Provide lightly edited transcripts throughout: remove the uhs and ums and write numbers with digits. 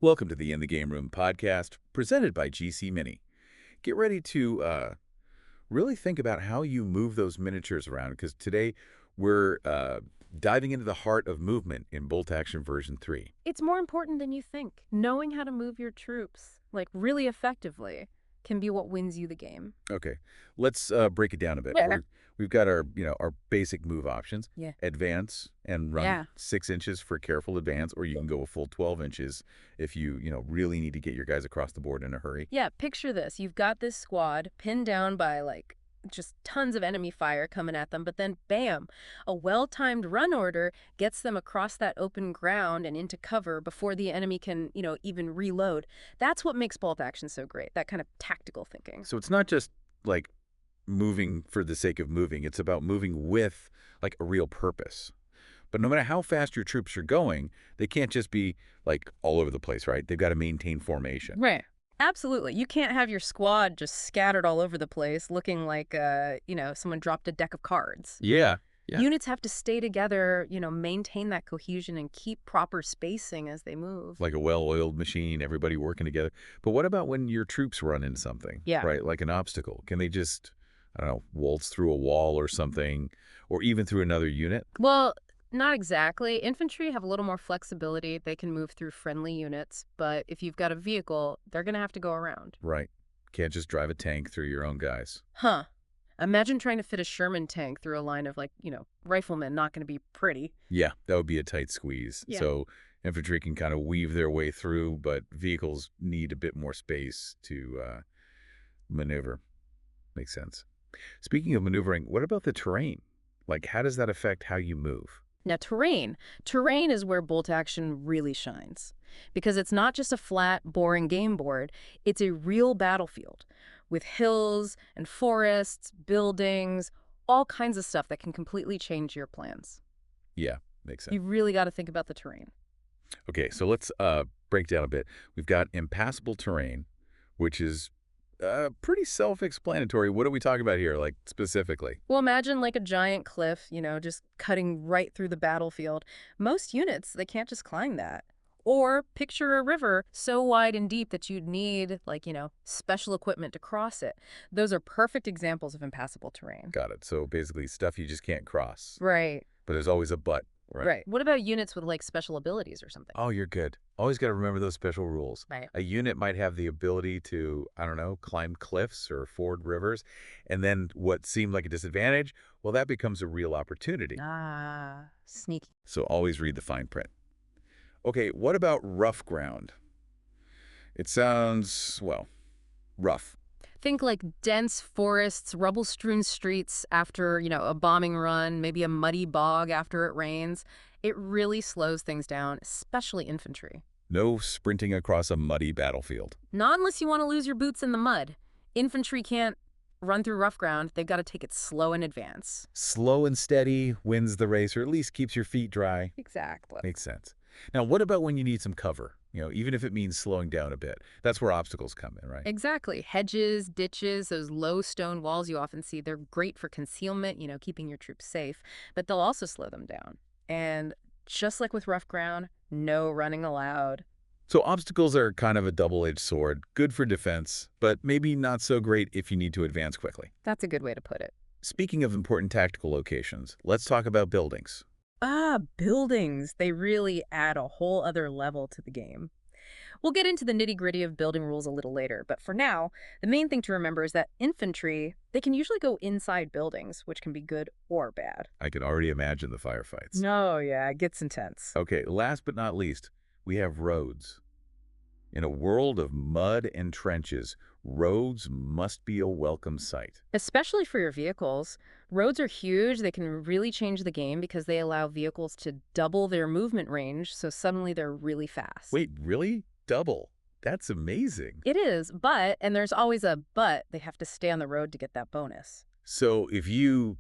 Welcome to the In the Game Room podcast, presented by GC Mini. Get ready to really think about how you move those miniatures around, because today we're diving into the heart of movement in Bolt Action version 3. It's more important than you think. Knowing how to move your troops, really effectively, can be what wins you the game. Okay, let's break it down a bit. Yeah. We've got our basic move options. Yeah. Advance and run Yeah. 6 inches for careful advance, or you can go a full 12 inches if you really need to get your guys across the board in a hurry. Yeah, picture this. You've got this squad pinned down by, just tons of enemy fire coming at them, but then, bam, a well-timed run order gets them across that open ground and into cover before the enemy can, even reload. That's what makes bolt action so great, that kind of tactical thinking. So it's not just like moving for the sake of moving. It's about moving with like a real purpose. But no matter how fast your troops are going, they can't just be like all over the place, right? They've got to maintain formation. Right. Absolutely. You can't have your squad just scattered all over the place looking like, someone dropped a deck of cards. Yeah. Units have to stay together, maintain that cohesion and keep proper spacing as they move. Like a well-oiled machine, everybody working together. But what about when your troops run into something? Yeah. Right? Like an obstacle. Can they just, I don't know, waltz through a wall or something, or even through another unit? Well, not exactly. Infantry have a little more flexibility. They can move through friendly units, but if you've got a vehicle, they're going to have to go around. Right. Can't just drive a tank through your own guys. Huh. Imagine trying to fit a Sherman tank through a line of, riflemen. Not going to be pretty. Yeah, that would be a tight squeeze. Yeah. So infantry can kind of weave their way through, but vehicles need a bit more space to maneuver. Makes sense. Speaking of maneuvering, what about the terrain? Like, how does that affect how you move? Now, terrain. Terrain is where bolt action really shines. Because it's not just a flat, boring game board. It's a real battlefield with hills and forests, buildings, all kinds of stuff that can completely change your plans. Yeah, makes sense. You really got to think about the terrain. Okay, so let's break down a bit. We've got impassable terrain, which is pretty self-explanatory. What are we talking about here, like, specifically? Well, imagine like a giant cliff, just cutting right through the battlefield. Most units, they can't just climb that. Or picture a river so wide and deep that you'd need, special equipment to cross it. Those are perfect examples of impassable terrain. Got it. So basically stuff you just can't cross. Right. But there's always a but, right? Right. What about units with, special abilities or something? Oh, you're good. Always got to remember those special rules. Right. A unit might have the ability to, I don't know, climb cliffs or ford rivers, and then what seemed like a disadvantage, well, that becomes a real opportunity. Ah, sneaky. So always read the fine print. Okay, what about rough ground? It sounds, well, rough. Think like dense forests, rubble-strewn streets after, a bombing run, maybe a muddy bog after it rains. It really slows things down, especially infantry. No sprinting across a muddy battlefield. Not unless you want to lose your boots in the mud. Infantry can't run through rough ground. They've got to take it slow in advance. Slow and steady wins the race, or at least keeps your feet dry. Exactly. Makes sense. Now, what about when you need some cover? Even if it means slowing down a bit. That's where obstacles come in, right? Exactly. Hedges, ditches, those low stone walls you often see, they're great for concealment, keeping your troops safe, but they'll also slow them down. And just like with rough ground, no running allowed. So obstacles are kind of a double-edged sword, good for defense, but maybe not so great if you need to advance quickly. That's a good way to put it. Speaking of important tactical locations, let's talk about buildings. Buildings. They really add a whole other level to the game. We'll get into the nitty-gritty of building rules a little later, but for now, the main thing to remember is that infantry, they can usually go inside buildings, which can be good or bad. I can already imagine the firefights. Oh, yeah, it gets intense. Okay, last but not least, we have roads. In a world of mud and trenches, roads must be a welcome sight. Especially for your vehicles. Roads are huge. They can really change the game because they allow vehicles to double their movement range, so suddenly they're really fast. Wait, really? Double? That's amazing. It is, but, and there's always a but, they have to stay on the road to get that bonus. So if you,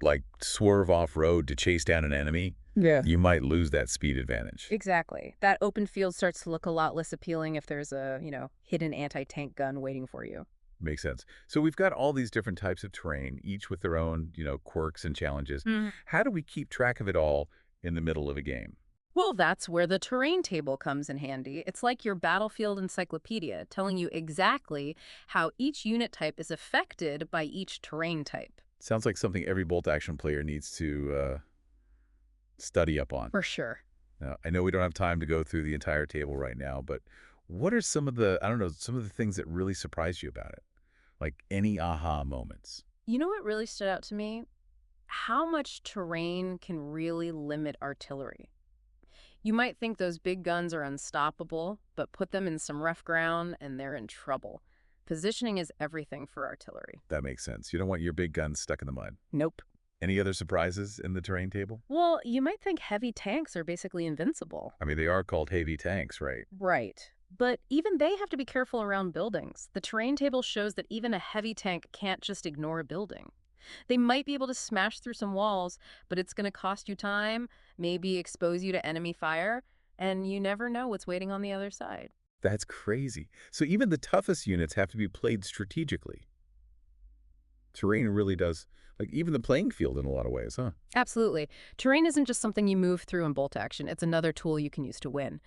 like, swerve off-road to chase down an enemy, yeah, you might lose that speed advantage. Exactly. That open field starts to look a lot less appealing if there's a, hidden anti-tank gun waiting for you. Makes sense. So we've got all these different types of terrain, each with their own, quirks and challenges. How do we keep track of it all in the middle of a game? Well, that's where the terrain table comes in handy. It's like your battlefield encyclopedia, telling you exactly how each unit type is affected by each terrain type. Sounds like something every bolt action player needs to study up on. For sure. Now, I know we don't have time to go through the entire table right now, but what are some of the, I don't know, some of the things that really surprised you about it? Like any aha moments? You know what really stood out to me? How much terrain can really limit artillery. You might think those big guns are unstoppable, but put them in some rough ground and they're in trouble. Positioning is everything for artillery. That makes sense. You don't want your big guns stuck in the mud. Nope. Any other surprises in the terrain table? Well, you might think heavy tanks are basically invincible. I mean, they are called heavy tanks, right? Right. But even they have to be careful around buildings. The terrain table shows that even a heavy tank can't just ignore a building. They might be able to smash through some walls, but it's going to cost you time, maybe expose you to enemy fire, and you never know what's waiting on the other side. That's crazy. So even the toughest units have to be played strategically. Terrain really does, like even the playing field in a lot of ways, huh? Absolutely. Terrain isn't just something you move through in bolt action. It's another tool you can use to win.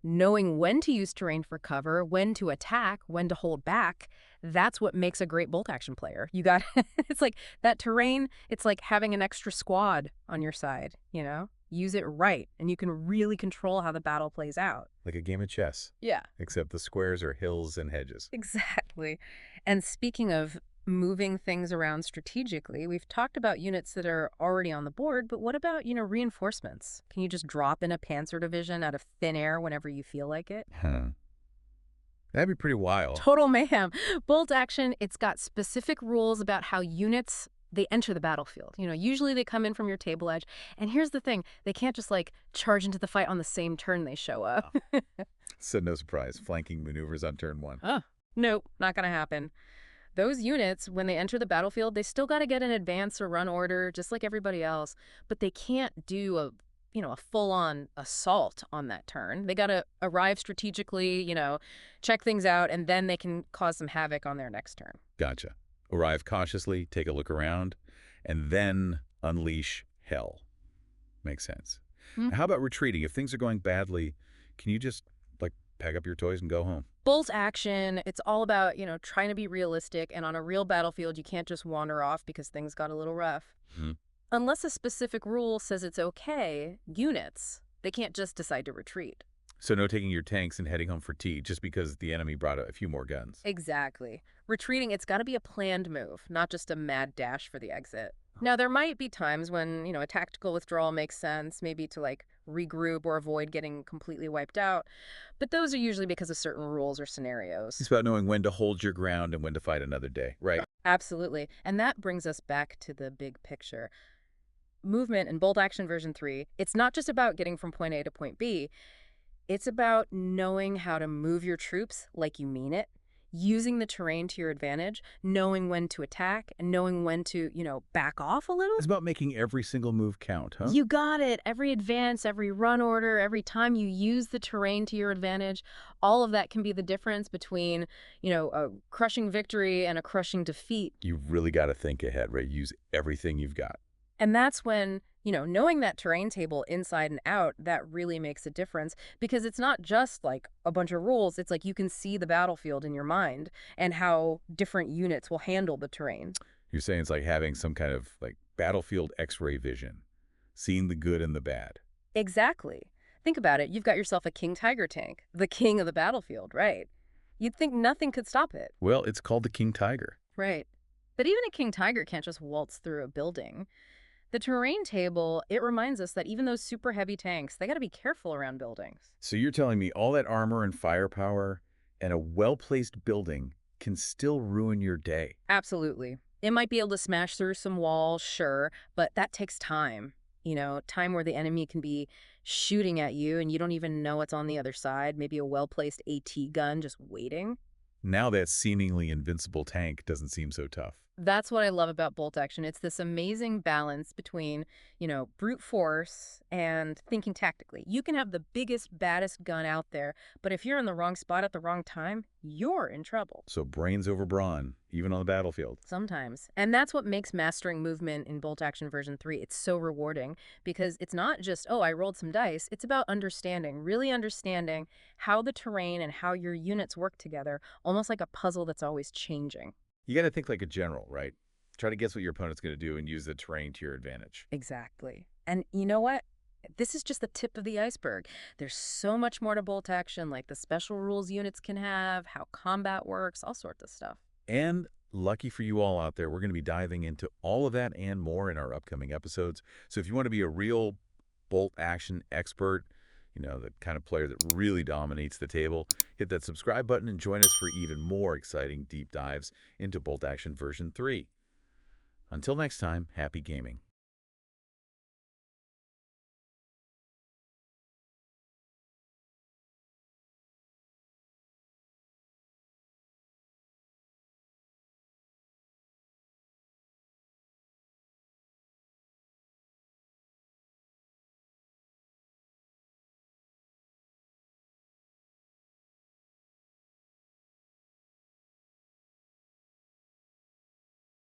Knowing when to use terrain for cover, when to attack, when to hold back, that's what makes a great bolt action player. You got it's like that terrain, it's like having an extra squad on your side, you know? Use it right and you can really control how the battle plays out. Like a game of chess, Yeah. except the squares are hills and hedges. Exactly. And speaking of moving things around strategically, we've talked about units that are already on the board, but what about, reinforcements? Can you just drop in a Panzer division out of thin air whenever you feel like it? Huh. That'd be pretty wild. Total mayhem. Bolt action, it's got specific rules about how units they enter the battlefield. Usually they come in from your table edge. And here's the thing, they can't just charge into the fight on the same turn they show up. So no surprise, flanking maneuvers on turn one. Oh, nope, not going to happen. Those units, when they enter the battlefield, they still got to get an advance or run order, just like everybody else. But they can't do a full-on assault on that turn. They got to arrive strategically, check things out, and then they can cause some havoc on their next turn. Gotcha. Arrive cautiously, take a look around, and then unleash hell. Makes sense. Hmm. How about retreating? If things are going badly, can you just, pack up your toys and go home? Bolt action, it's all about, trying to be realistic, and on a real battlefield, you can't just wander off because things got a little rough. Hmm. Unless a specific rule says it's okay, units, they can't just decide to retreat. So no taking your tanks and heading home for tea just because the enemy brought a few more guns. Exactly. Retreating, it's got to be a planned move, not just a mad dash for the exit. Now, there might be times when, a tactical withdrawal makes sense, maybe to regroup or avoid getting completely wiped out. But those are usually because of certain rules or scenarios. It's about knowing when to hold your ground and when to fight another day, right? Absolutely. And that brings us back to the big picture. Movement in Bolt Action version 3, it's not just about getting from point A to point B. It's about knowing how to move your troops like you mean it, using the terrain to your advantage, knowing when to attack, and knowing when to, back off a little. It's about making every single move count, huh? You got it. Every advance, every run order, every time you use the terrain to your advantage, all of that can be the difference between, a crushing victory and a crushing defeat. You've really got to think ahead, right? Use everything you've got. And that's when, knowing that terrain table inside and out, that really makes a difference because it's not just a bunch of rules. It's you can see the battlefield in your mind and how different units will handle the terrain. You're saying it's like having some kind of battlefield X-ray vision, seeing the good and the bad. Exactly. Think about it. You've got yourself a King Tiger tank, the king of the battlefield, right? You'd think nothing could stop it. Well, it's called the King Tiger. Right. But even a King Tiger can't just waltz through a building. The terrain table, it reminds us that even those super heavy tanks, they got to be careful around buildings. So you're telling me all that armor and firepower and a well-placed building can still ruin your day? Absolutely. It might be able to smash through some walls, sure, but that takes time. Time where the enemy can be shooting at you and you don't even know what's on the other side. Maybe a well-placed AT gun just waiting. Now that seemingly invincible tank doesn't seem so tough. That's what I love about Bolt Action. It's this amazing balance between, brute force and thinking tactically. You can have the biggest, baddest gun out there, but if you're in the wrong spot at the wrong time, you're in trouble. So brains over brawn, even on the battlefield. Sometimes. And that's what makes mastering movement in Bolt Action version 3. It's so rewarding because it's not just, oh, I rolled some dice. It's about understanding, really understanding how the terrain and how your units work together, almost like a puzzle that's always changing. You got to think like a general, right? Try to guess what your opponent's going to do and use the terrain to your advantage. Exactly. And you know what? This is just the tip of the iceberg. There's so much more to Bolt Action, like the special rules units can have, how combat works, all sorts of stuff. And lucky for you all out there, we're going to be diving into all of that and more in our upcoming episodes. So if you want to be a real Bolt Action expert, the kind of player that really dominates the table, hit that subscribe button and join us for even more exciting deep dives into Bolt Action version 3. Until next time, happy gaming.